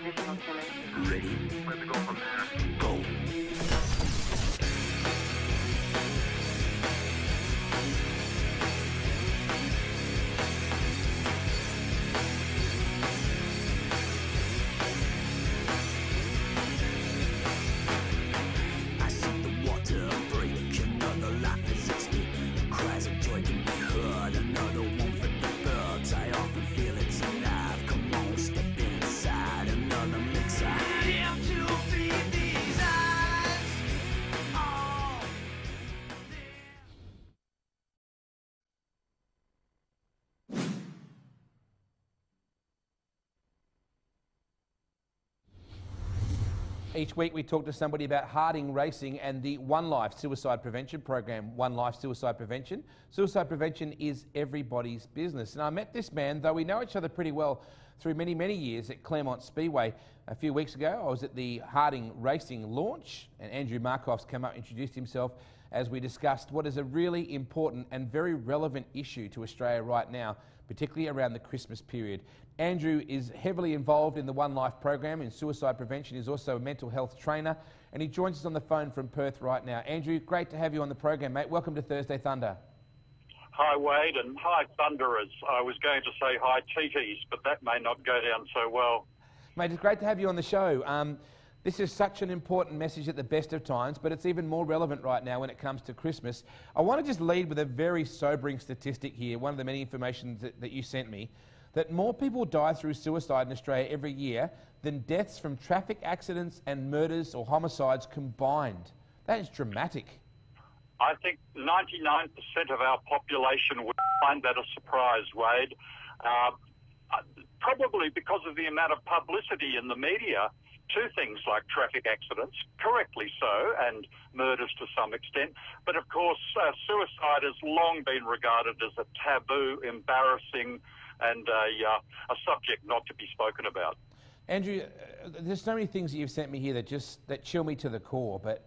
Additional killing. Ready? Where to go from there? Go. I see the water break, another life is at stake. Cries of joy can be heard, another one for the birds. I often feel it's alive. Come on, step inside, another mixer. Damn to feed these eyes. Oh. Each week we talk to somebody about Harding Racing and the One Life Suicide Prevention Program. One Life Suicide Prevention. Suicide prevention is everybody's business. And I met this man, though we know each other pretty well through many, many years at Claremont Speedway. A few weeks ago I was at the Harding Racing launch and Andrew Markovs came up and introduced himself as we discussed what is a really important and very relevant issue to Australia right now, particularly around the Christmas period. Andrew is heavily involved in the One Life program in suicide prevention. He's also a mental health trainer and he joins us on the phone from Perth right now. Andrew, great to have you on the program, mate. Welcome to Thursday Thunder. Hi, Wade, and hi, Thunderers. I was going to say hi, TTs, but that may not go down so well. Mate, it's great to have you on the show. This is such an important message at the best of times, but it's even more relevant right now when it comes to Christmas. I want to just lead with a very sobering statistic here, one of the many information that you sent me, that more people die through suicide in Australia every year than deaths from traffic accidents and murders or homicides combined. That is dramatic. I think 99% of our population would find that a surprise, Wade. Probably because of the amount of publicity in the media to things like traffic accidents, correctly so, and murders to some extent. But of course, suicide has long been regarded as a taboo, embarrassing, and a subject not to be spoken about. Andrew, there's so many things that you've sent me here that chill me to the core, but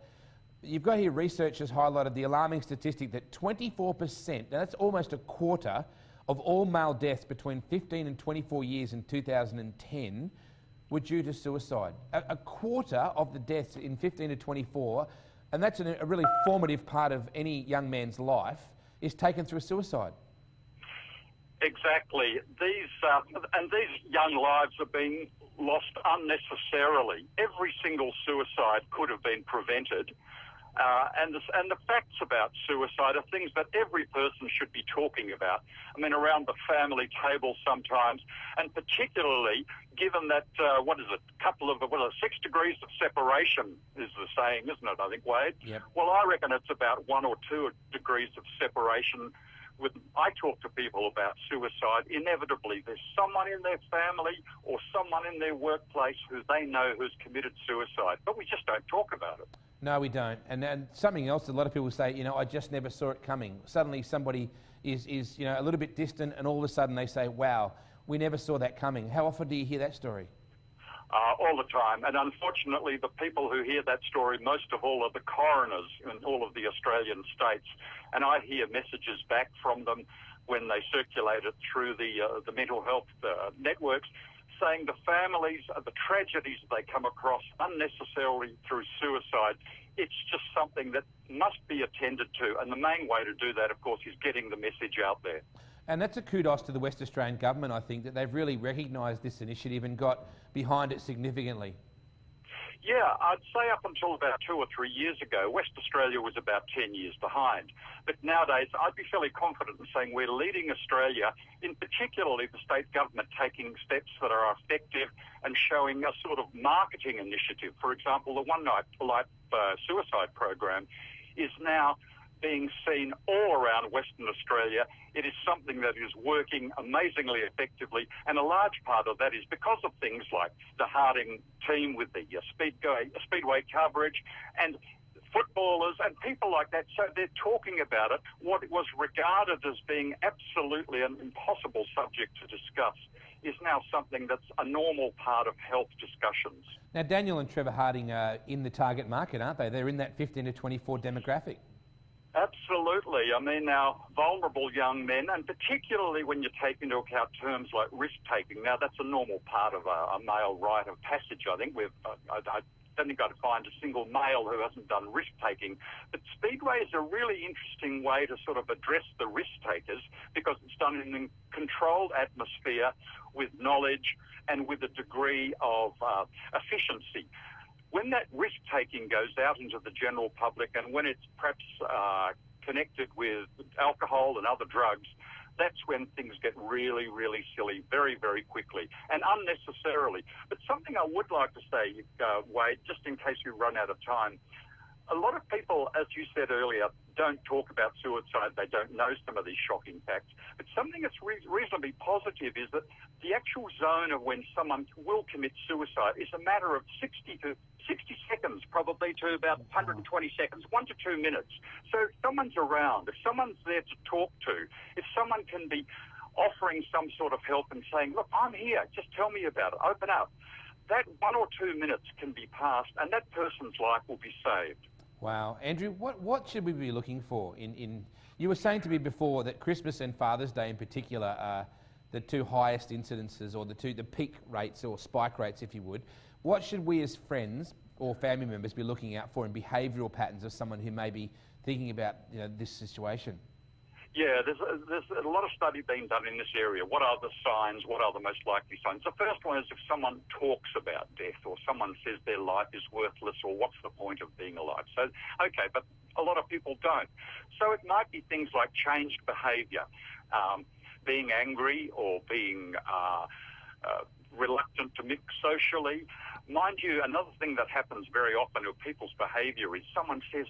you've got here research has highlighted the alarming statistic that 24%, now that's almost a quarter, of all male deaths between 15 and 24 years in 2010 were due to suicide. A quarter of the deaths in 15 to 24, and that's a really formative part of any young man's life, is taken through suicide. Exactly. These young lives are being lost unnecessarily. Every single suicide could have been prevented. And the facts about suicide are things that every person should be talking about. I mean, around the family table sometimes, and particularly given that, 6 degrees of separation is the saying, isn't it, I think, Wade? Yep. Well, I reckon it's about 1 or 2 degrees of separation. I talk to people about suicide. Inevitably, there's someone in their family or someone in their workplace who they know who's committed suicide, but we just don't talk about it. No, we don't. And something else, a lot of people say, I just never saw it coming. Suddenly somebody is a little bit distant and all of a sudden they say, wow, we never saw that coming. How often do you hear that story? All the time. And unfortunately, the people who hear that story most of all are the coroners in all of the Australian states. And I hear messages back from them when they circulate it through the mental health networks, saying the families, the tragedies they come across unnecessarily through suicide, it's just something that must be attended to. And the main way to do that, of course, is getting the message out there. And that's a kudos to the West Australian government, I think, that they've really recognised this initiative and got behind it significantly. Yeah, I'd say up until about 2 or 3 years ago, West Australia was about 10 years behind. But nowadays, I'd be fairly confident in saying we're leading Australia, in particularly the state government taking steps that are effective and showing a sort of marketing initiative. For example, the One Life suicide program is now being seen all around Western Australia. It is something that is working amazingly effectively, and a large part of that is because of things like the Harding team with the speedway coverage and footballers and people like that. So they're talking about it. What was regarded as being absolutely an impossible subject to discuss is now something that's a normal part of health discussions. Now, Daniel and Trevor Harding are in the target market, aren't they? They're in that 15 to 24 demographic. Absolutely. I mean, our vulnerable young men, and particularly when you take into account terms like risk-taking. Now, that's a normal part of a male rite of passage. I think I don't think I'd find a single male who hasn't done risk-taking. But Speedway is a really interesting way to sort of address the risk-takers because it's done in a controlled atmosphere with knowledge and with a degree of efficiency. When that risk-taking goes out into the general public and when it's perhaps connected with alcohol and other drugs, that's when things get really, really silly very, very quickly and unnecessarily. But something I would like to say, Wade, just in case we run out of time, a lot of people, as you said earlier, don't talk about suicide. They don't know some of these shocking facts. But something that's reasonably positive is that the actual zone of when someone will commit suicide is a matter of 60 seconds, probably to about 120 seconds, 1 to 2 minutes. So if someone's around, if someone's there to talk to, if someone can be offering some sort of help and saying, look, I'm here, just tell me about it, open up, that 1 or 2 minutes can be passed and that person's life will be saved. Wow. Andrew, what should we be looking for in you were saying to me before that Christmas and Father's Day in particular are the two highest incidences or the peak rates or spike rates, if you would. What should we as friends or family members be looking out for in behavioural patterns of someone who may be thinking about this situation? Yeah, there's a lot of study being done in this area. What are the signs? What are the most likely signs? The first one is if someone talks about death or someone says their life is worthless or what's the point of being alive. So, okay, but a lot of people don't. So it might be things like changed behaviour, being angry or being reluctant to mix socially. Mind you, another thing that happens very often with people's behaviour is someone says,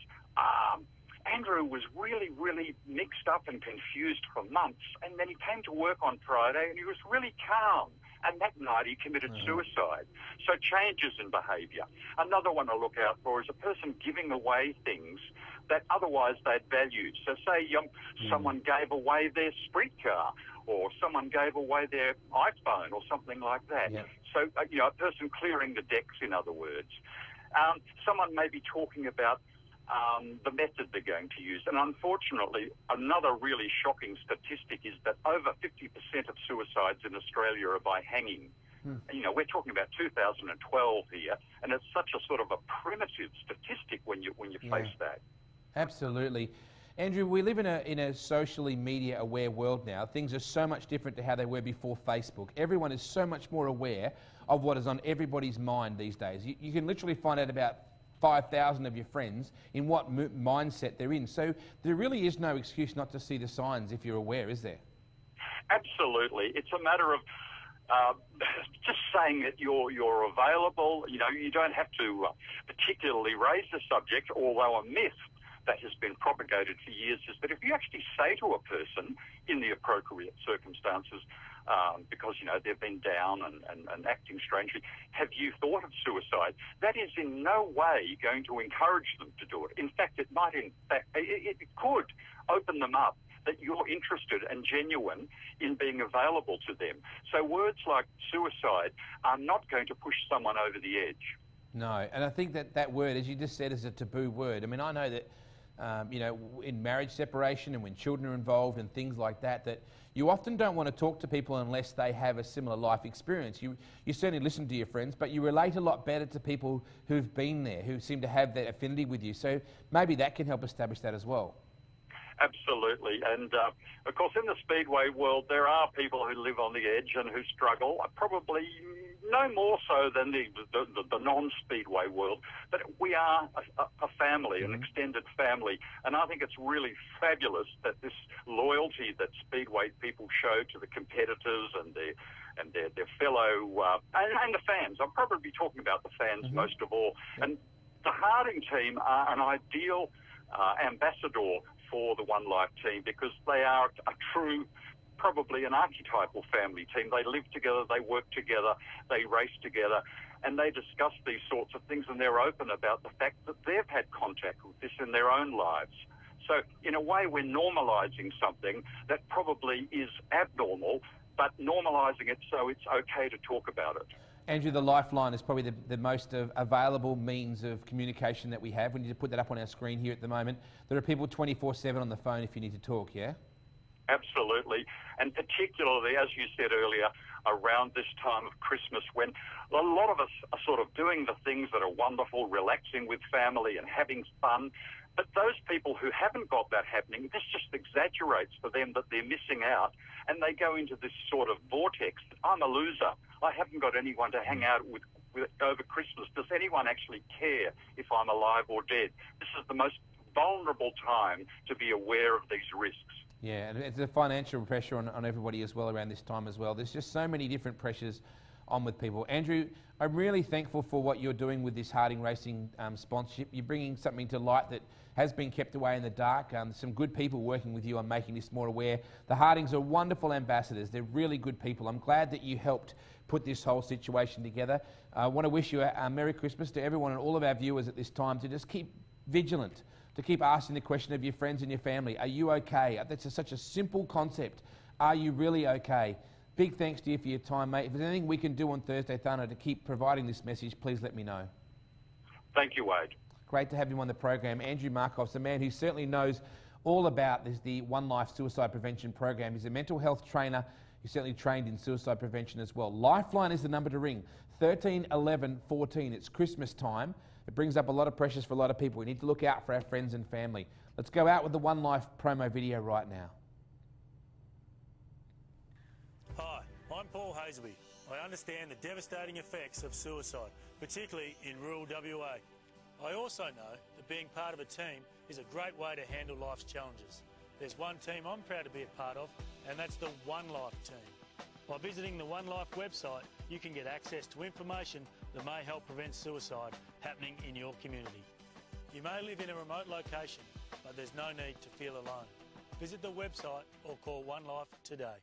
Andrew was really, really mixed up and confused for months, and then he came to work on Friday and he was really calm, and that night he committed suicide. So changes in behaviour. Another one to look out for is a person giving away things that otherwise they'd valued. So say someone gave away their street car, or someone gave away their iPhone or something like that. Yeah. So, a person clearing the decks, in other words. Someone may be talking about the method they're going to use. And unfortunately, another really shocking statistic is that over 50% of suicides in Australia are by hanging. We're talking about 2012 here, and it's such a sort of a primitive statistic when you face that. Absolutely. Andrew, we live in a socially media aware world now. Things are so much different to how they were before Facebook. Everyone is so much more aware of what is on everybody's mind these days. You can literally find out about 5,000 of your friends in what mindset they're in. So there really is no excuse not to see the signs if you're aware, is there? Absolutely. It's a matter of just saying that you're available. You don't have to particularly raise the subject, although a myth that has been propagated for years is that if you actually say to a person in the appropriate circumstances, because, they've been down and acting strangely, have you thought of suicide? That is in no way going to encourage them to do it. In fact, it could open them up that you're interested and genuine in being available to them. So words like suicide are not going to push someone over the edge. No, and I think that word, as you just said, is a taboo word. I mean, I know that in marriage separation and when children are involved and things like that, that you often don't want to talk to people unless they have a similar life experience. You certainly listen to your friends, but you relate a lot better to people who've been there, who seem to have that affinity with you. So maybe that can help establish that as well. Absolutely. And, of course, in the Speedway world, there are people who live on the edge and who struggle, probably no more so than the non-Speedway world. But we are a family, an extended family. And I think it's really fabulous that this loyalty that Speedway people show to the competitors and their fellow, and the fans. I'm probably talking about the fans most of all. And the Harding team are an ideal ambassador for the One Life team because they are a true, probably an archetypal family team. They live together, they work together, they race together, and they discuss these sorts of things, and they're open about the fact that they've had contact with this in their own lives. So in a way, we're normalising something that probably is abnormal, but normalising it so it's okay to talk about it. Andrew, the Lifeline is probably the most available means of communication that we have. We need to put that up on our screen here at the moment. There are people 24/7 on the phone if you need to talk, yeah? Absolutely. And particularly, as you said earlier, around this time of Christmas, when a lot of us are sort of doing the things that are wonderful, relaxing with family and having fun. But those people who haven't got that happening, this just exaggerates for them that they're missing out, and they go into this sort of vortex. I'm a loser. I haven't got anyone to hang out with over Christmas. Does anyone actually care if I'm alive or dead? This is the most vulnerable time to be aware of these risks. Yeah, and it's a financial pressure on everybody as well around this time as well. There's just so many different pressures on with people. Andrew, I'm really thankful for what you're doing with this Harding Racing sponsorship. You're bringing something to light that has been kept away in the dark. Some good people working with you on making this more aware. The Hardings are wonderful ambassadors. They're really good people. I'm glad that you helped put this whole situation together. I want to wish you a Merry Christmas to everyone and all of our viewers at this time, to just keep vigilant, to keep asking the question of your friends and your family, are you okay? That's such a simple concept. Are you really okay? Big thanks to you for your time, mate. If there's anything we can do on Thursday, Thana, to keep providing this message, please let me know. Thank you, Wade. Great to have you on the program. Andrew Markov's a man who certainly knows all about the One Life Suicide Prevention Program. He's a mental health trainer. He's certainly trained in suicide prevention as well. Lifeline is the number to ring, 13 11 14. It's Christmas time. It brings up a lot of pressures for a lot of people. We need to look out for our friends and family. Let's go out with the One Life promo video right now. Hi, I'm Paul Hasley. I understand the devastating effects of suicide, particularly in rural WA. I also know that being part of a team is a great way to handle life's challenges. There's one team I'm proud to be a part of, and that's the One Life team. By visiting the One Life website, you can get access to information that may help prevent suicide happening in your community. You may live in a remote location, but there's no need to feel alone. Visit the website or call One Life today.